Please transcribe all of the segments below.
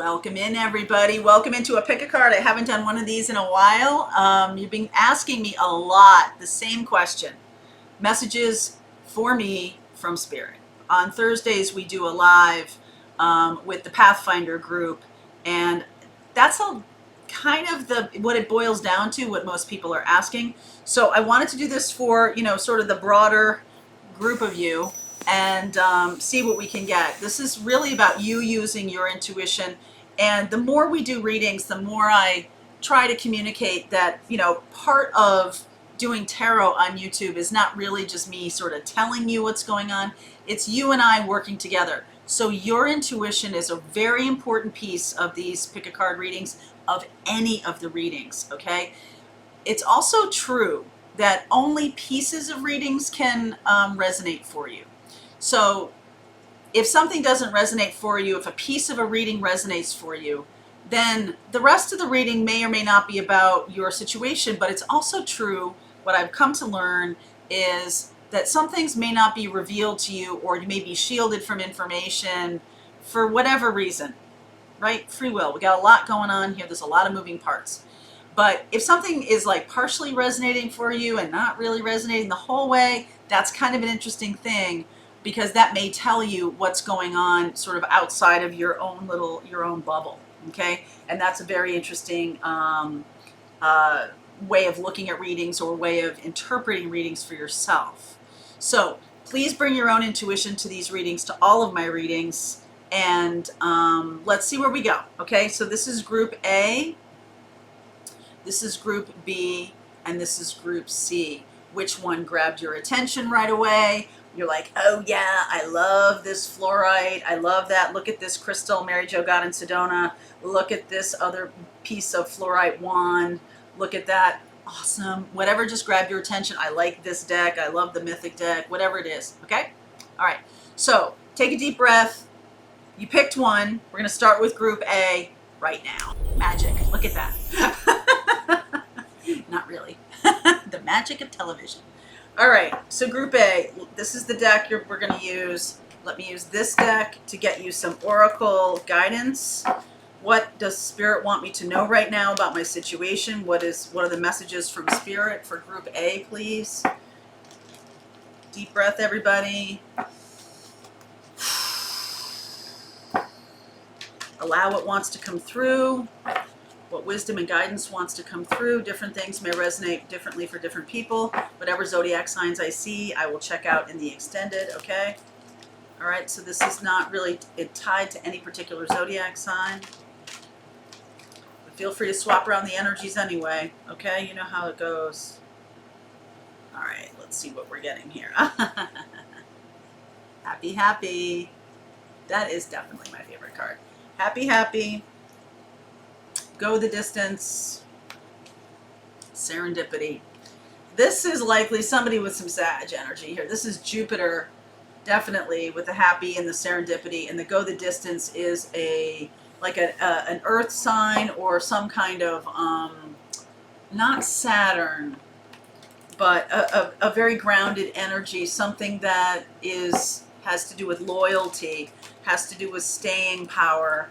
Welcome in, everybody. Welcome into a pick a card. I haven't done one of these in a while. You've been asking me a lot the same question. Messages for me from Spirit. On Thursdays, we do a live with the Pathfinder group, and that's kind of what it boils down to, what most people are asking. So I wanted to do this for, sort of the broader group of you, and see what we can get. This is really about you using your intuition, and the more we do readings, the more I try to communicate that, part of doing tarot on YouTube is not really just me sort of telling you what's going on. It's you and I working together. So your intuition is a very important piece of these pick a card readings, of any of the readings, okay? It's also true that only pieces of readings can resonate for you. So if something doesn't resonate for you, if a piece of a reading resonates for you, then the rest of the reading may or may not be about your situation. But it's also true, what I've come to learn is that some things may not be revealed to you, or you may be shielded from information for whatever reason, right? Free will. We got a lot going on here. There's a lot of moving parts. But if something is like partially resonating for you and not really resonating the whole way, that's kind of an interesting thing, because that may tell you what's going on sort of outside of your own bubble, okay? And that's a very interesting way of looking at readings, or way of interpreting readings for yourself. So please bring your own intuition to these readings, to all of my readings, and let's see where we go, okay? So this is group A, this is group B, and this is group C. Which one grabbed your attention right away? You're like, oh yeah, I love this fluorite. I love that. Look at this crystal Mary Jo got in Sedona. Look at this other piece of fluorite wand. Look at that. Awesome. Whatever just grabbed your attention. I like this deck. I love the mythic deck. Whatever it is. Okay? All right. So take a deep breath. You picked one. We're going to start with group A right now. Magic. Look at that. Not really. The magic of television. All right, so group A, this is the deck we're going to use. Let me use this deck to get you some oracle guidance. What does Spirit want me to know right now about my situation? What are the messages from Spirit for group A, please? Deep breath, everybody. Allow what wants to come through. What wisdom and guidance wants to come through. Different things may resonate differently for different people. Whatever zodiac signs I see, I will check out in the extended, okay? All right, so this is not really tied to any particular zodiac sign. But feel free to swap around the energies anyway, okay? You know how it goes. All right, let's see what we're getting here. Happy, happy. That is definitely my favorite card. Happy, happy. Go the distance. Serendipity. This is likely somebody with some Sag energy here. This is Jupiter, definitely, with the happy and the serendipity. And the go the distance is an earth sign, or some kind of, not Saturn, but a very grounded energy. Something that has to do with loyalty, has to do with staying power.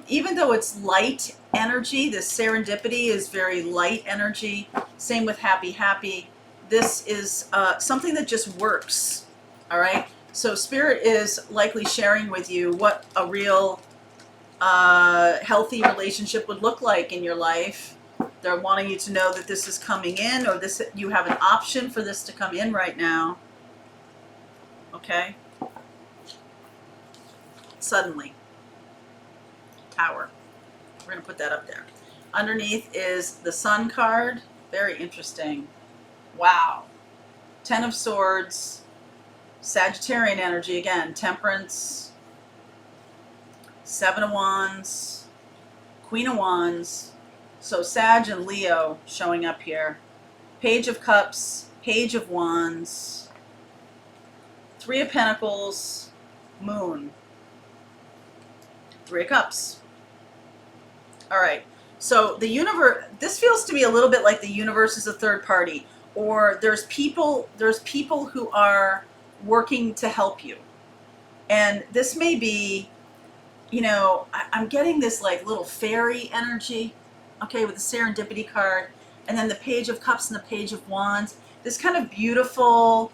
Even though it's light energy, this serendipity is very light energy. Same with happy, happy. This is something that just works. All right. So Spirit is likely sharing with you what a real healthy relationship would look like in your life. They're wanting you to know that this is coming in, or you have an option for this to come in right now. Okay. Suddenly. Tower. We're going to put that up there. Underneath is the Sun card. Very interesting. Wow. 10 of Swords. Sagittarian energy again. Temperance. 7 of Wands. Queen of Wands. So Sag and Leo showing up here. Page of Cups. Page of Wands. 3 of Pentacles. Moon. 3 of Cups. All right, so the universe, this feels to me a little bit like the universe is a third party, or there's people who are working to help you. And this may be I'm getting this like little fairy energy, okay, with the serendipity card, and then the Page of Cups and the Page of Wands. This kind of beautiful,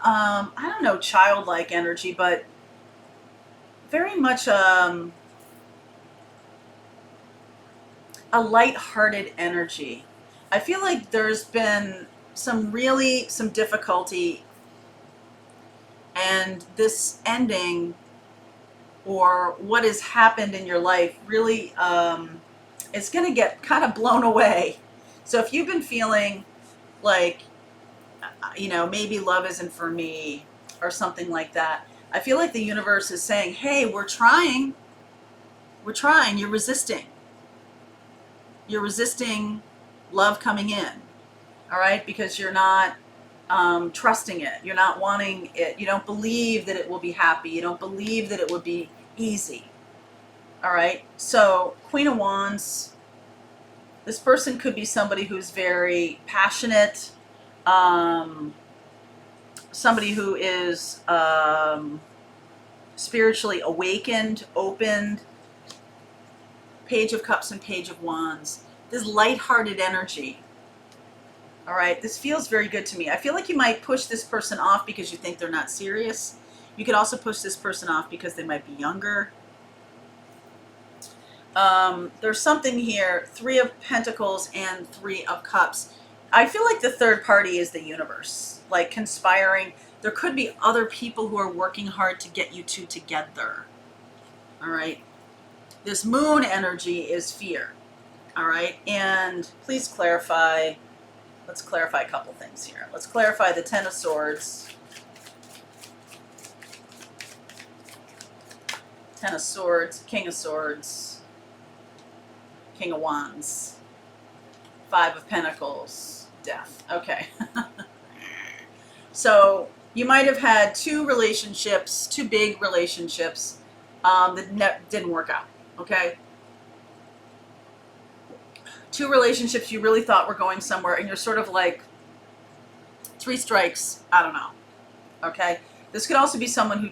I don't know, childlike energy, but very much a lighthearted energy. I feel like there's been some difficulty, and this ending or what has happened in your life really it's going to get kind of blown away. So if you've been feeling like, maybe love isn't for me or something like that, I feel like the universe is saying, hey, we're trying, you're resisting love coming in, all right, because you're not trusting it, you're not wanting it, you don't believe that it will be happy, you don't believe that it would be easy. All right, so Queen of Wands, this person could be somebody who's very passionate, somebody who is spiritually awakened, opened. Page of Cups and Page of Wands. This lighthearted energy. All right, this feels very good to me. I feel like you might push this person off because you think they're not serious. You could also push this person off because they might be younger. There's something here, Three of Pentacles and Three of Cups. I feel like the third party is the universe, like conspiring. There could be other people who are working hard to get you two together. All right. This moon energy is fear. All right. And please clarify. Let's clarify a couple things here. Let's clarify the Ten of Swords. Ten of Swords, King of Swords, King of Wands, Five of Pentacles, Death. Okay. So you might have had two big relationships that didn't work out. Okay. Two relationships you really thought were going somewhere, and you're sort of like three strikes, I don't know. Okay. This could also be someone who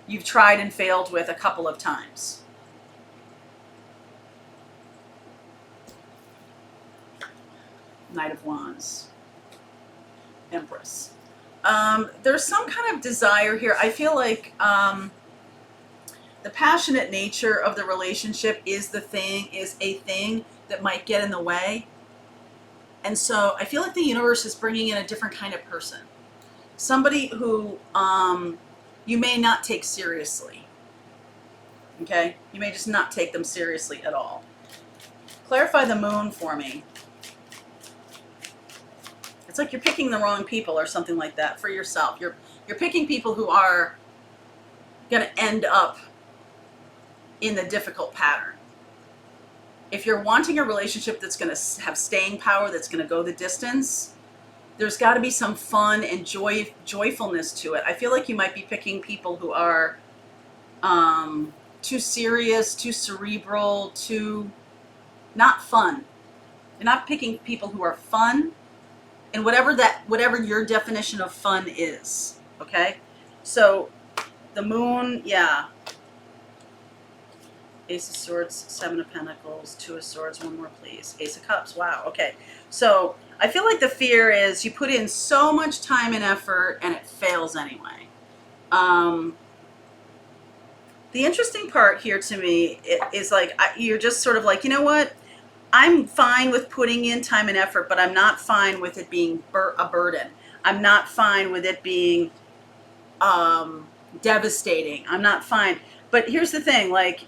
you've tried and failed with a couple of times. Knight of Wands, Empress. There's some kind of desire here. I feel like the passionate nature of the relationship is a thing that might get in the way. And so I feel like the universe is bringing in a different kind of person. Somebody who you may not take seriously. Okay? You may just not take them seriously at all. Clarify the moon for me. It's like you're picking the wrong people or something like that for yourself. You're picking people who are going to end up in the difficult pattern. If you're wanting a relationship that's going to have staying power, that's going to go the distance, there's got to be some fun and joyfulness to it. I feel like you might be picking people who are too serious, too cerebral, too not fun. You're not picking people who are fun, and whatever your definition of fun is. Okay, so the moon, yeah. Ace of Swords, Seven of Pentacles, Two of Swords, one more please. Ace of Cups, wow, okay. So I feel like the fear is you put in so much time and effort and it fails anyway. The interesting part here to me is like, you're just sort of like, you know what? I'm fine with putting in time and effort, but I'm not fine with it being a burden. I'm not fine with it being devastating. I'm not fine. But here's the thing, like,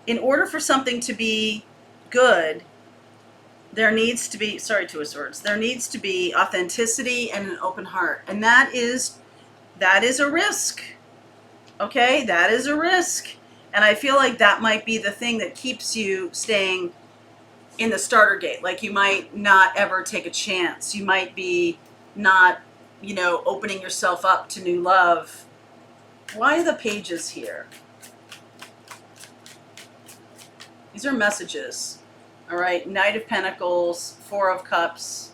in order for something to be good, there needs to be, Two of Swords, there needs to be authenticity and an open heart. And that is a risk. Okay? That is a risk. And I feel like that might be the thing that keeps you staying in the starter gate. Like, you might not ever take a chance. You might be not, opening yourself up to new love. Why are the pages here? These are messages. All right. Knight of Pentacles, Four of Cups,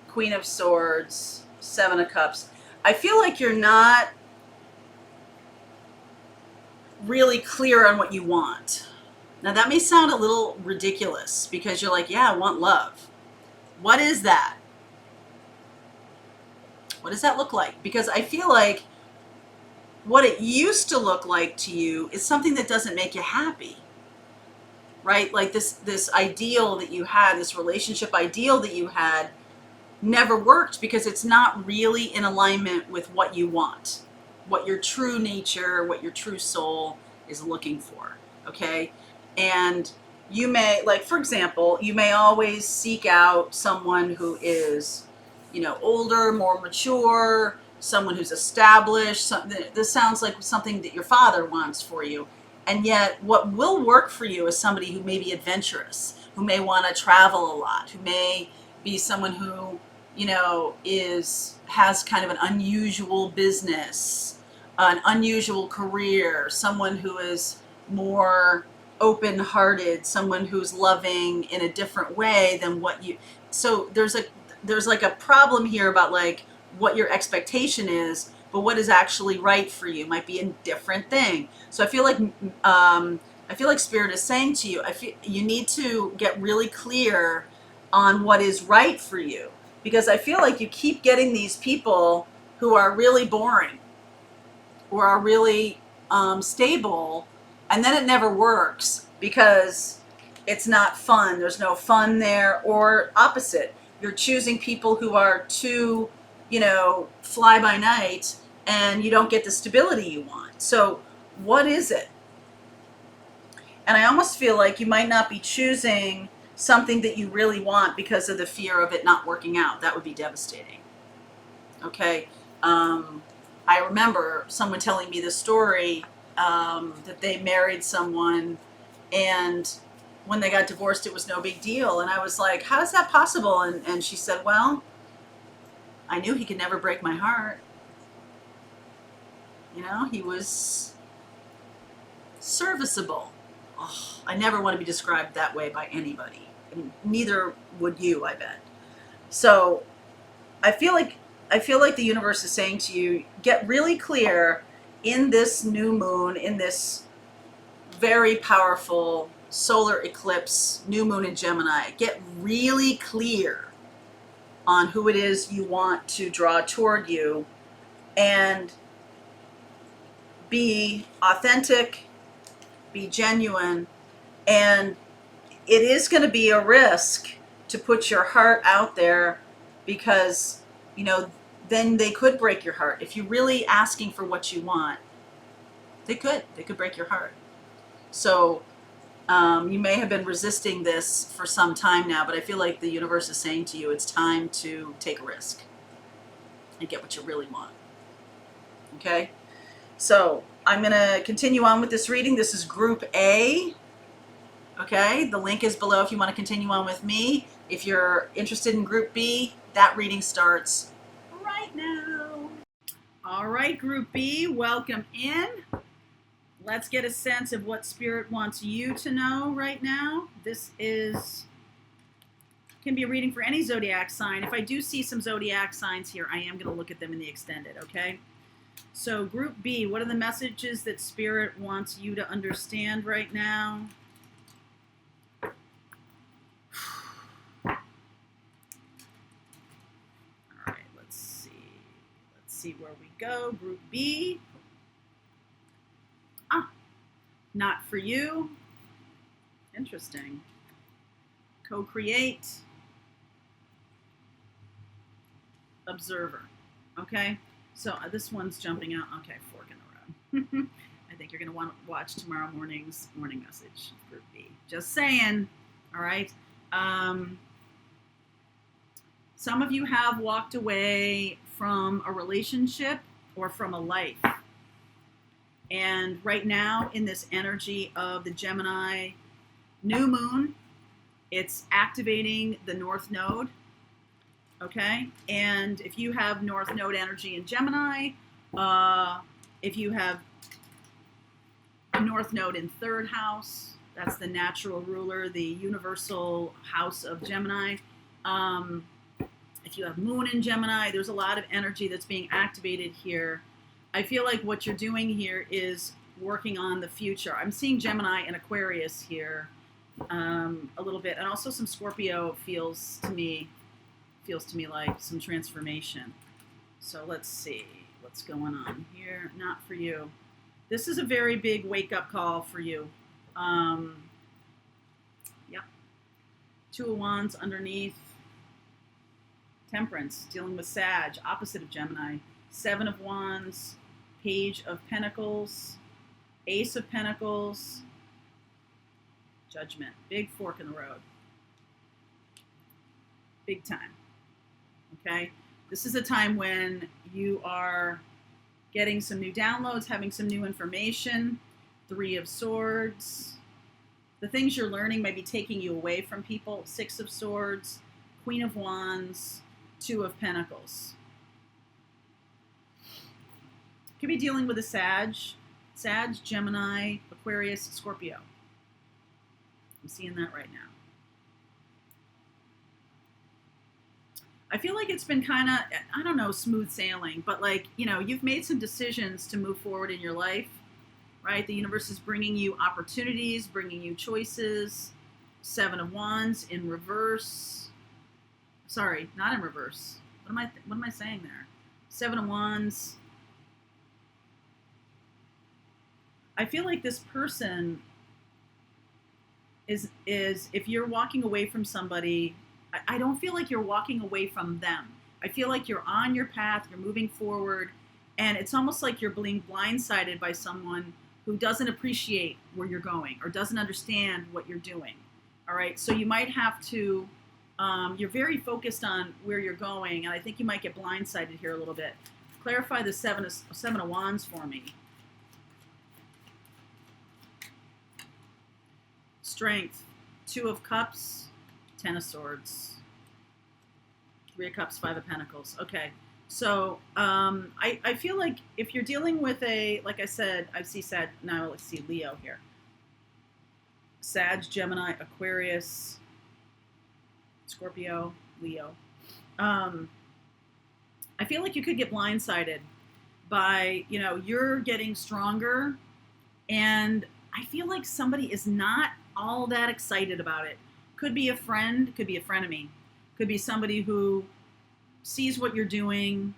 Queen of Swords, Seven of Cups. I feel like you're not really clear on what you want. Now, that may sound a little ridiculous because you're like, yeah, I want love. What is that? What does that look like? Because I feel like what it used to look like to you is something that doesn't make you happy, right? Like this ideal that you had, this relationship ideal that you had never worked because it's not really in alignment with what you want, what your true nature, what your true soul is looking for, okay? And you may, like, for example, you may always seek out someone who is, older, more mature, someone who's established. This sounds like something that your father wants for you. And yet what will work for you is somebody who may be adventurous, who may want to travel a lot, who may be someone who, has kind of an unusual business, an unusual career, someone who is more open-hearted, someone who's loving in a different way than what you. So there's like a problem here about like what your expectation is, but what is actually right for you might be a different thing. So I feel like Spirit is saying to you, I feel you need to get really clear on what is right for you, because I feel like you keep getting these people who are really boring, who are really stable, and then it never works because it's not fun. There's no fun there, or opposite. You're choosing people who are too, fly by night, and you don't get the stability you want. So what is it? And I almost feel like you might not be choosing something that you really want because of the fear of it not working out. That would be devastating. Okay. I remember someone telling me the story that they married someone, and when they got divorced, it was no big deal. And I was like, how is that possible? And she said, well, I knew he could never break my heart. He was serviceable. Oh, I never want to be described that way by anybody. And neither would you, I bet. So I feel like the universe is saying to you, get really clear in this new moon, in this very powerful solar eclipse, new moon in Gemini. Get really clear on who it is you want to draw toward you, and be authentic, be genuine. And it is going to be a risk to put your heart out there, because then they could break your heart. If you're really asking for what you want, they could break your heart. So you may have been resisting this for some time now, but I feel like the universe is saying to you, it's time to take a risk and get what you really want. Okay? So I'm going to continue on with this reading. This is Group A. Okay? The link is below if you want to continue on with me. If you're interested in Group B, that reading starts right now. All right, Group B, welcome in. Let's get a sense of what Spirit wants you to know right now. This can be a reading for any zodiac sign. If I do see some zodiac signs here, I am going to look at them in the extended, okay? So Group B, what are the messages that Spirit wants you to understand right now? All right, let's see where we go. Group B. Not for you. Interesting. Co-create. Observer. Okay? So this one's jumping out. Okay, fork in the road. I think you're going to want to watch tomorrow morning's morning message, Group B. Just saying. All right? Some of you have walked away from a relationship or from a life. And right now, in this energy of the Gemini new moon, it's activating the North Node, okay? And if you have North Node energy in Gemini, if you have North Node in third house, that's the natural ruler, the universal house of Gemini. If you have moon in Gemini, there's a lot of energy that's being activated here. I feel like what you're doing here is working on the future. I'm seeing Gemini and Aquarius here a little bit, and also some Scorpio feels to me like some transformation. So let's see what's going on here. Not for you. This is a very big wake-up call for you. Yeah. Two of Wands underneath. Temperance, dealing with Sag, opposite of Gemini. Seven of Wands, Page of Pentacles, Ace of Pentacles, Judgment. Big fork in the road. Big time. Okay? This is a time when you are getting some new downloads, having some new information. Three of Swords. The things you're learning may be taking you away from people. Six of Swords, Queen of Wands, Two of Pentacles. Could be dealing with a Sag, Gemini, Aquarius, Scorpio. I'm seeing that right now. I feel like it's been kind of, I don't know, smooth sailing, but like, you know, you've made some decisions to move forward in your life, right? The universe is bringing you opportunities, bringing you choices. Seven of Wands in reverse. Sorry, not in reverse. What am I saying there? Seven of Wands. I feel like this person is if you're walking away from somebody, I don't feel like you're walking away from them. I feel like you're on your path, you're moving forward, and it's almost like you're being blindsided by someone who doesn't appreciate where you're going or doesn't understand what you're doing. All right, so you might have to, you're very focused on where you're going, and I think you might get blindsided here a little bit. Clarify the seven of Wands for me. Strength, Two of Cups, Ten of Swords, Three of Cups, Five of Pentacles. Okay, so I feel like if you're dealing with like I said, I see Sag, now let's see Leo here. Sag, Gemini, Aquarius, Scorpio, Leo. I feel like you could get blindsided by, you know, you're getting stronger, and I feel like somebody is not all that excited about it. Could be a friend, could be a frenemy, could be somebody who sees what you're doing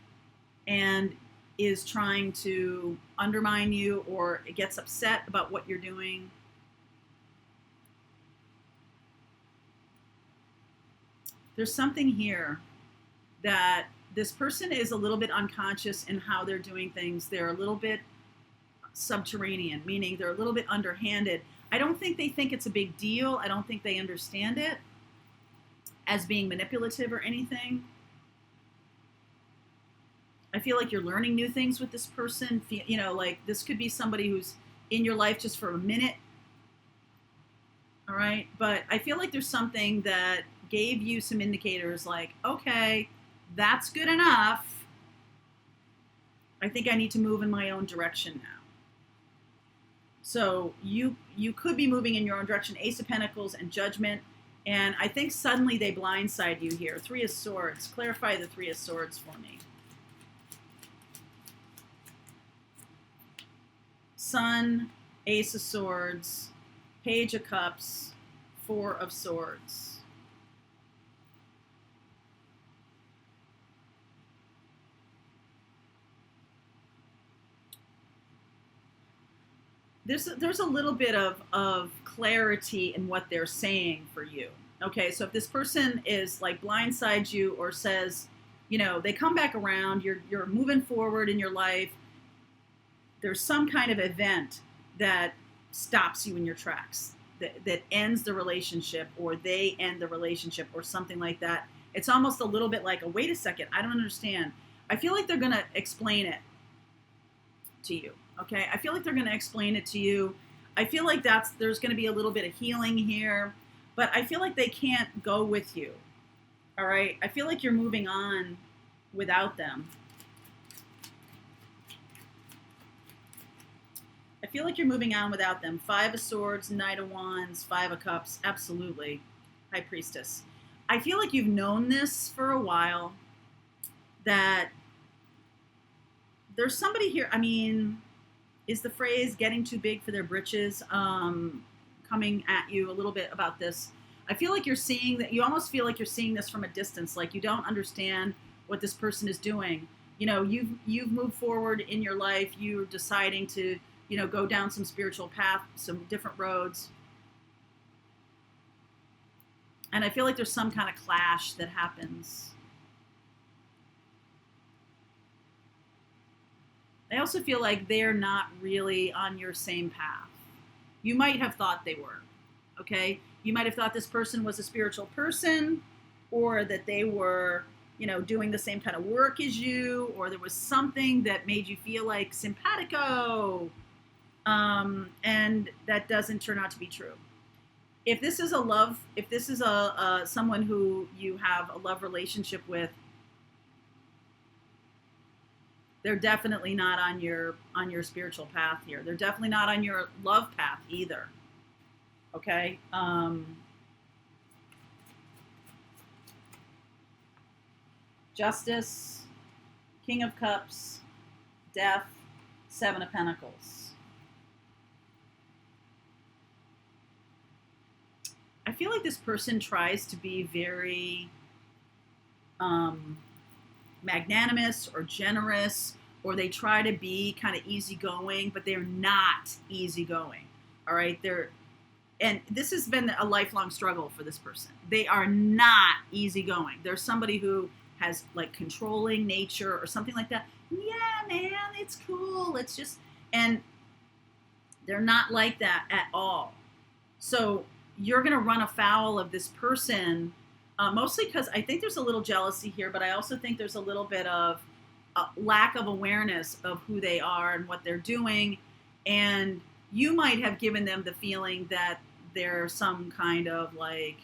and is trying to undermine you or gets upset about what you're doing. There's something here that this person is a little bit unconscious in how they're doing things. They're a little bit subterranean, meaning they're a little bit underhanded. I don't think they think it's a big deal. I don't think they understand it as being manipulative or anything. I feel like you're learning new things with this person. You know, like this could be somebody who's in your life just for a minute. All right. But I feel like there's something that gave you some indicators like, okay, that's good enough. I think I need to move in my own direction now. So you could be moving in your own direction. Ace of Pentacles and Judgment. And I think suddenly they blindside you here. Three of Swords. Clarify the Three of Swords for me. Sun, Ace of Swords, Page of Cups, Four of Swords. There's a little bit of clarity in what they're saying for you. Okay, so if this person is like blindsides you or says, you know, they come back around, you're moving forward in your life, there's some kind of event that stops you in your tracks, that ends the relationship, or they end the relationship or something like that. It's almost a little bit like, wait a second, I don't understand. I feel like they're going to explain it to you. Okay, I feel like they're going to explain it to you. I feel like there's going to be a little bit of healing here, but I feel like they can't go with you. All right, I feel like you're moving on without them. I feel like you're moving on without them. Five of Swords, Knight of Wands, Five of Cups, absolutely. High Priestess. I feel like you've known this for a while, that there's somebody here, I mean, is the phrase getting too big for their britches coming at you a little bit about this. I feel like you're seeing that, you almost feel like you're seeing this from a distance, like you don't understand what this person is doing. You know, you've moved forward in your life, you're deciding to, you know, go down some spiritual path, some different roads. And I feel like there's some kind of clash that happens. I also feel like they're not really on your same path. You might have thought they were, okay? You might have thought this person was a spiritual person, or that they were, you know, doing the same kind of work as you, or there was something that made you feel like simpatico, and that doesn't turn out to be true. If this is a someone who you have a love relationship with, they're definitely not on your spiritual path here. They're definitely not on your love path either. Okay? Justice, King of Cups, Death, Seven of Pentacles. I feel like this person tries to be very magnanimous or generous, or they try to be kind of easygoing, but they're not easygoing. All right, and this has been a lifelong struggle for this person. They are not easygoing. They're somebody who has like controlling nature or something like that. Yeah, man, it's cool. It's just, and they're not like that at all. So you're going to run afoul of this person, mostly because I think there's a little jealousy here, but I also think there's a little bit of lack of awareness of who they are and what they're doing. And you might have given them the feeling that they're some kind of like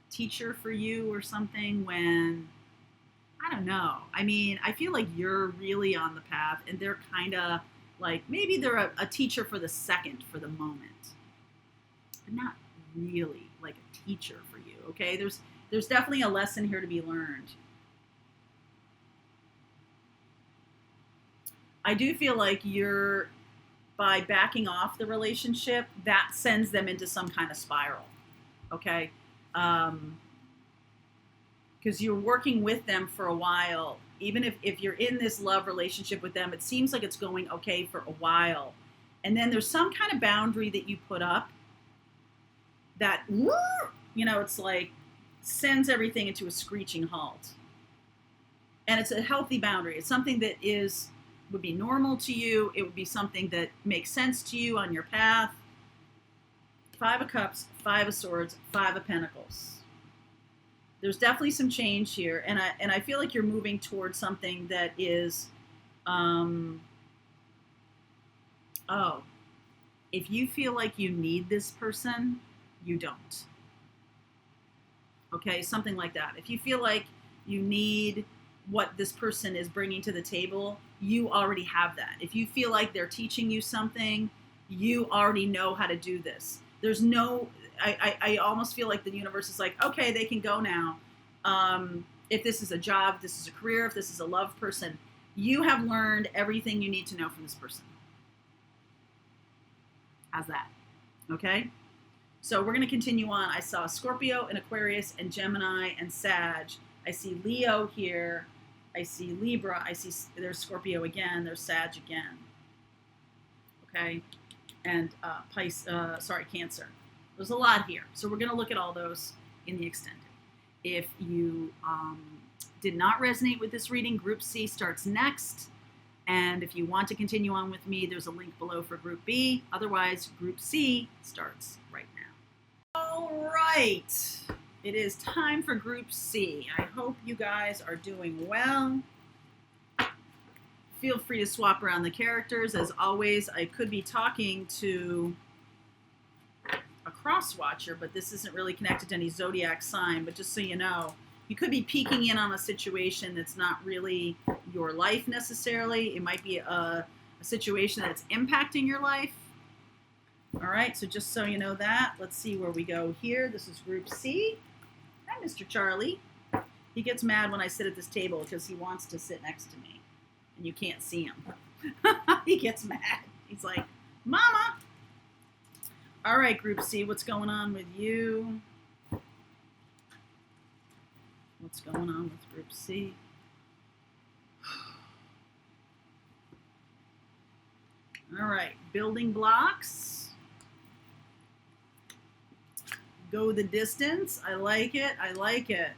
teacher for you or something, when I don't know. I mean, I feel like you're really on the path and they're kind of like, maybe they're a teacher for the second, for the moment, but not really like a teacher for you. Okay, there's definitely a lesson here to be learned. I do feel like by backing off the relationship, that sends them into some kind of spiral. Okay, because you're working with them for a while. Even if you're in this love relationship with them, it seems like it's going okay for a while, and then there's some kind of boundary that you put up that, you know, it's like sends everything into a screeching halt. And it's a healthy boundary. It's something that would be normal to you. It would be something that makes sense to you on your path. Five of Cups, Five of Swords, Five of Pentacles. There's definitely some change here, and I feel like you're moving towards something that is, if you feel like you need this person, you don't. Okay, something like that. If you feel like you need what this person is bringing to the table, you already have that. If you feel like they're teaching you something, you already know how to do this. There's no, I almost feel like the universe is like, okay, they can go now. If this is a job, if this is a career, if this is a love person, you have learned everything you need to know from this person. How's that? Okay? So we're going to continue on. I saw Scorpio and Aquarius and Gemini and Sag. I see Leo here. I see Libra. I see there's Scorpio again. There's Sag again. Okay? And Cancer. There's a lot here. So we're going to look at all those in the extended. If you did not resonate with this reading, Group C starts next. And if you want to continue on with me, there's a link below for Group B. Otherwise, Group C starts right now. All right. It is time for Group C. I hope you guys are doing well. Feel free to swap around the characters. As always, I could be talking to a cross watcher, but this isn't really connected to any zodiac sign. But just so you know, you could be peeking in on a situation that's not really your life necessarily. It might be a situation that's impacting your life. All right, so just so you know that, let's see where we go here. This is Group C. Hi, Mr. Charlie. He gets mad when I sit at this table because he wants to sit next to me, and you can't see him. He gets mad. He's like, Mama. All right, Group C, what's going on with you? What's going on with Group C? All right, building blocks. Go the distance. I like it. I like it.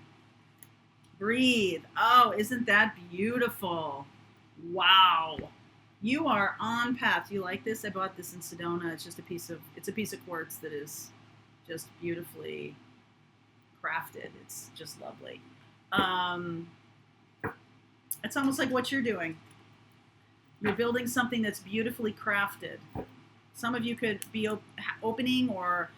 Breathe. Oh, isn't that beautiful? Wow. You are on path. You like this? I bought this in Sedona. It's just a piece of quartz that is just beautifully crafted. It's just lovely. It's almost like what you're doing. You're building something that's beautifully crafted. Some of you could be opening or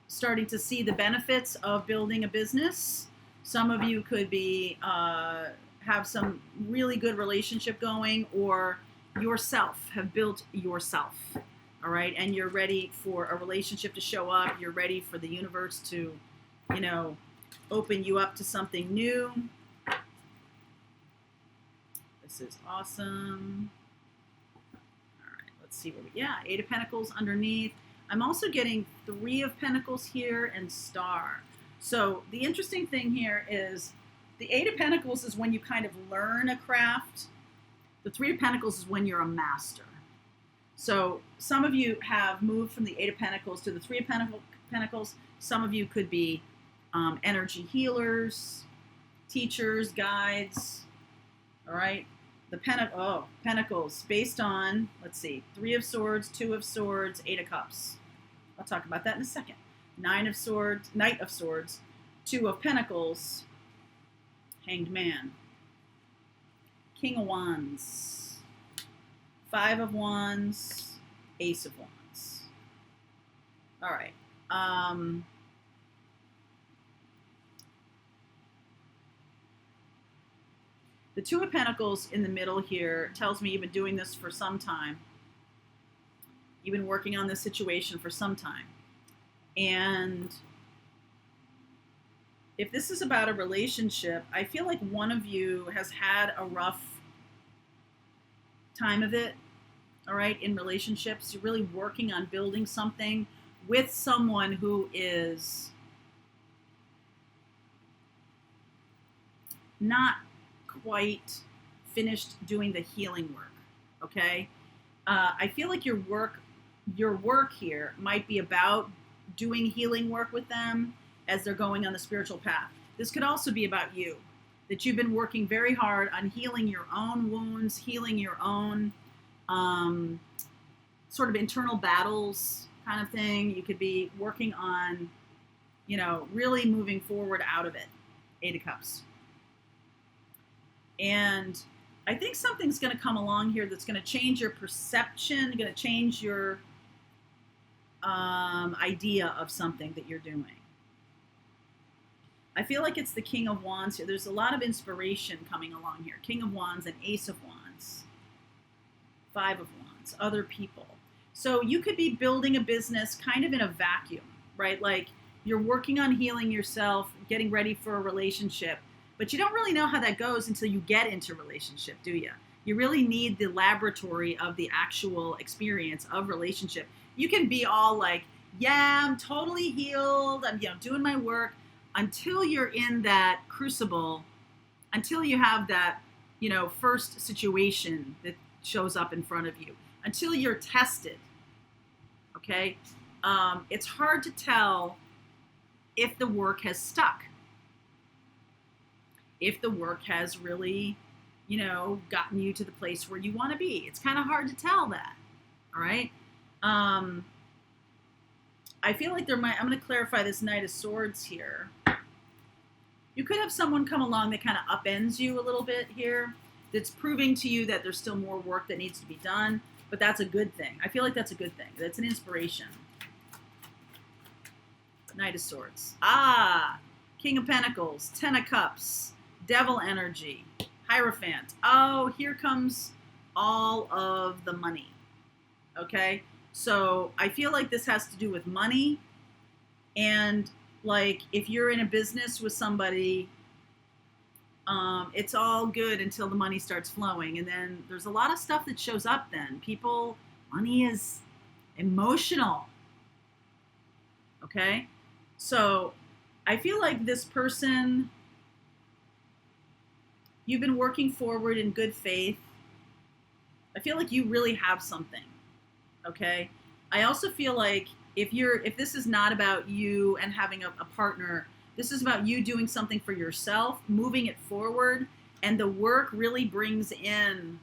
starting to see the benefits of building a business. Some of you could be have some really good relationship going, or yourself, have built yourself, all right? And you're ready for a relationship to show up. You're ready for the universe to, open you up to something new. This is awesome. All right, let's see what Eight of Pentacles underneath. I'm also getting Three of Pentacles here and Star. So the interesting thing here is the Eight of Pentacles is when you kind of learn a craft. The Three of Pentacles is when you're a master. So some of you have moved from the Eight of Pentacles to the Three of Pentacles. Some of you could be energy healers, teachers, guides. All right. The Pentacles based on, let's see, Three of Swords, Two of Swords, Eight of Cups. I'll talk about that in a second. Nine of Swords, Knight of Swords, Two of Pentacles, Hanged Man, King of Wands, Five of Wands, Ace of Wands. All right. The Two of Pentacles in the middle here tells me you've been doing this for some time. You've been working on this situation for some time. And if this is about a relationship, I feel like one of you has had a rough time of it, all right, in relationships. You're really working on building something with someone who is not quite finished doing the healing work, okay? I feel like your work here might be about doing healing work with them as they're going on the spiritual path. This could also be about you, that you've been working very hard on healing your own wounds, healing your own sort of internal battles kind of thing. You could be working on, really moving forward out of it. Eight of Cups. And I think something's going to come along here that's going to change your perception, going to change your idea of something that you're doing. I feel like it's the King of Wands here. There's a lot of inspiration coming along here. King of Wands and Ace of Wands. Five of Wands. Other people. So you could be building a business kind of in a vacuum, right? Like you're working on healing yourself, getting ready for a relationship, but you don't really know how that goes until you get into a relationship, do you? You really need the laboratory of the actual experience of relationship. You can be all like, yeah, I'm totally healed. I'm doing my work, until you're in that crucible, until you have that, first situation that shows up in front of you, until you're tested. Okay. It's hard to tell if the work has stuck. If the work has really, gotten you to the place where you want to be. It's kind of hard to tell that. All right. I feel like I'm going to clarify this Knight of Swords here. You could have someone come along that kind of upends you a little bit here. That's proving to you that there's still more work that needs to be done. But that's a good thing. I feel like that's a good thing. That's an inspiration. Knight of Swords. King of Pentacles. Ten of Cups. Devil energy. Hierophant. Oh, here comes all of the money. Okay? So I feel like this has to do with money. And like if you're in a business with somebody, It's all good until the money starts flowing. And then there's a lot of stuff that shows up then. Money is emotional. Okay? So I feel like this person, you've been working forward in good faith. I feel like you really have something. Okay? I also feel like if this is not about you and having a partner, this is about you doing something for yourself, moving it forward, and the work really brings in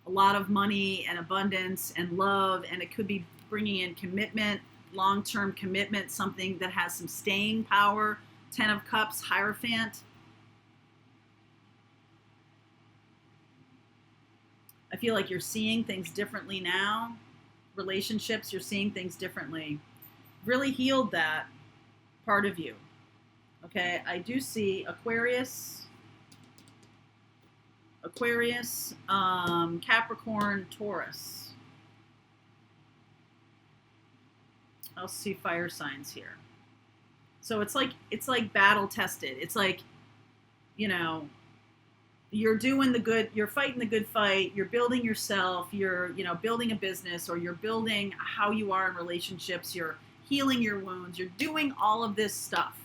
a lot of money and abundance and love, and it could be bringing in commitment, long-term commitment, something that has some staying power. 10 of Cups, Hierophant. I feel like you're seeing things differently now. Relationships, you're seeing things differently. Really healed that part of you. Okay, I do see Aquarius, Capricorn, Taurus. I'll see fire signs here. So it's like battle tested. It's like, you're doing the good, you're fighting the good fight, you're building yourself, you're, building a business, or you're building how you are in relationships, you're healing your wounds, you're doing all of this stuff.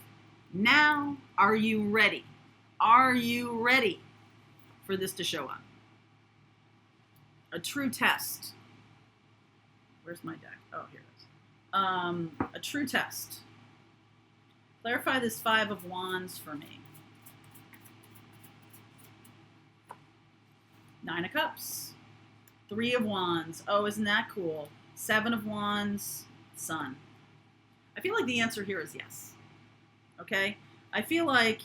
Now, are you ready? Are you ready for this to show up? A true test. Where's my deck? Oh, here it is. A true test. Clarify this 5 of Wands for me. 9 of Cups. 3 of Wands. Oh, isn't that cool? 7 of Wands. Sun. I feel like the answer here is yes. Okay? I feel like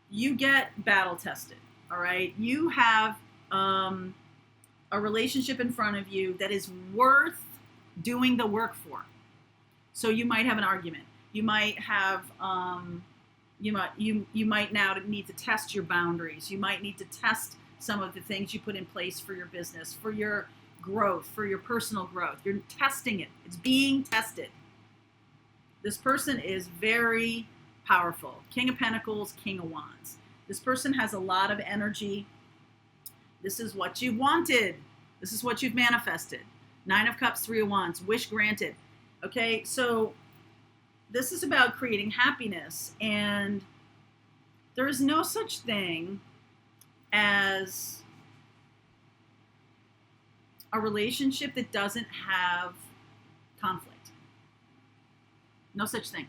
you get battle tested. All right? You have a relationship in front of you that is worth doing the work for. So you might have an argument. You might have you might now need to test your boundaries. You might need to test some of the things you put in place for your business, for your growth, for your personal growth. You're testing it. It's being tested. This person is very powerful. King of Pentacles, King of Wands. This person has a lot of energy. This is what you wanted. This is what you've manifested. 9 of Cups, 3 of Wands. Wish granted. Okay, so this is about creating happiness, and there is no such thing as a relationship that doesn't have conflict. No such thing.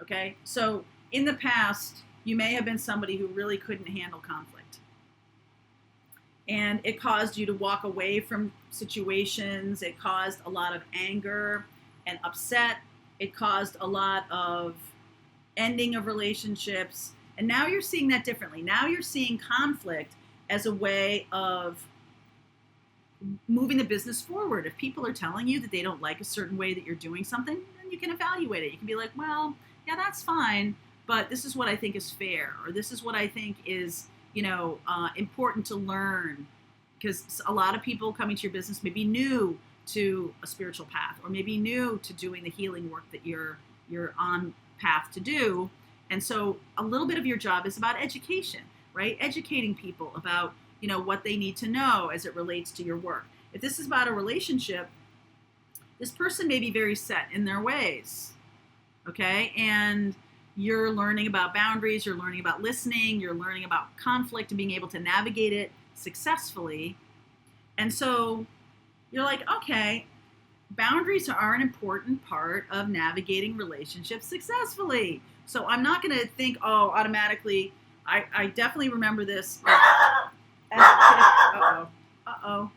Okay? So in the past, you may have been somebody who really couldn't handle conflict. And it caused you to walk away from situations. It caused a lot of anger and upset. It caused a lot of ending of relationships. And now you're seeing that differently. Now you're seeing conflict as a way of moving the business forward. If people are telling you that they don't like a certain way that you're doing something, then you can evaluate it. You can be like, well, yeah, that's fine, but this is what I think is fair, or this is what I think is, important to learn. Because a lot of people coming to your business may be new to a spiritual path, or maybe new to doing the healing work that you're on path to do. And so a little bit of your job is about education, right? Educating people about, what they need to know as it relates to your work. If this is about a relationship, this person may be very set in their ways, okay? And you're learning about boundaries, you're learning about listening, you're learning about conflict and being able to navigate it successfully. And so you're like, okay, boundaries are an important part of navigating relationships successfully. So I'm not going to think, automatically, I definitely remember this. Uh-oh.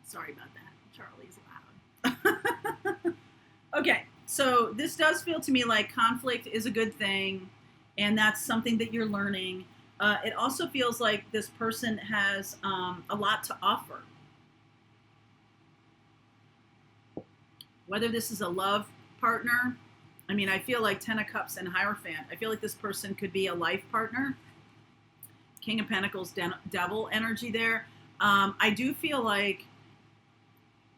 Sorry about that. Charlie's loud. Okay, so this does feel to me like conflict is a good thing, and that's something that you're learning. It also feels like this person has a lot to offer. Whether this is a love partner, I feel like 10 of Cups and Hierophant. I feel like this person could be a life partner. King of Pentacles, Devil energy there. I do feel like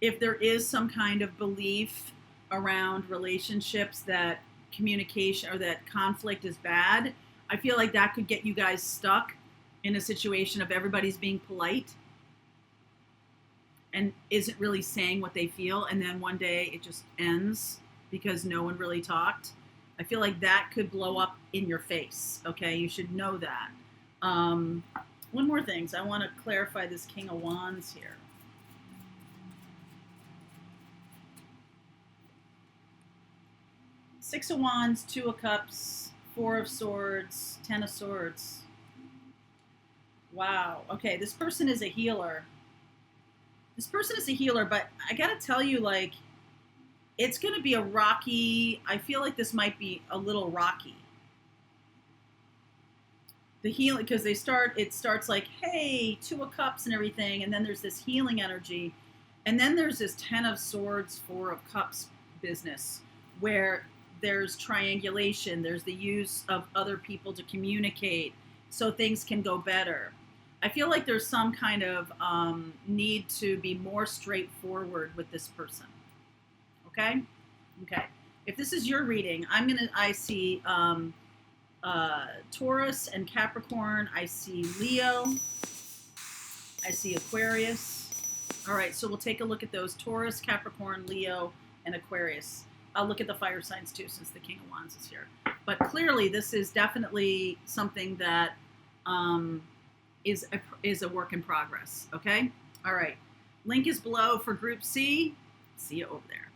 if there is some kind of belief around relationships that communication or that conflict is bad, I feel like that could get you guys stuck in a situation of everybody's being polite and isn't really saying what they feel, and then one day it just ends because no one really talked. I feel like that could blow up in your face. Okay, you should know that. One more thing. So I want to clarify this King of Wands here. Six of Wands, Two of Cups, Four of Swords, Ten of Swords. Wow. Okay, this person is a healer. This person is a healer, but I gotta tell you, like, it's gonna be a rocky. I feel like this might be a little rocky. The healing, because it starts like, hey, Two of Cups and everything, and then there's this healing energy, and then there's this Ten of Swords, Four of Cups business, where there's triangulation, there's the use of other people to communicate so things can go better. I feel like there's some kind of need to be more straightforward with this person. Okay? Okay. If this is your reading, I see Taurus and Capricorn. I see Leo. I see Aquarius. All right, so we'll take a look at those: Taurus, Capricorn, Leo, and Aquarius. I'll look at the fire signs too, since the King of Wands is here. But clearly, this is definitely something that is a work in progress. Okay? All right. Link is below for Group C. See you over there.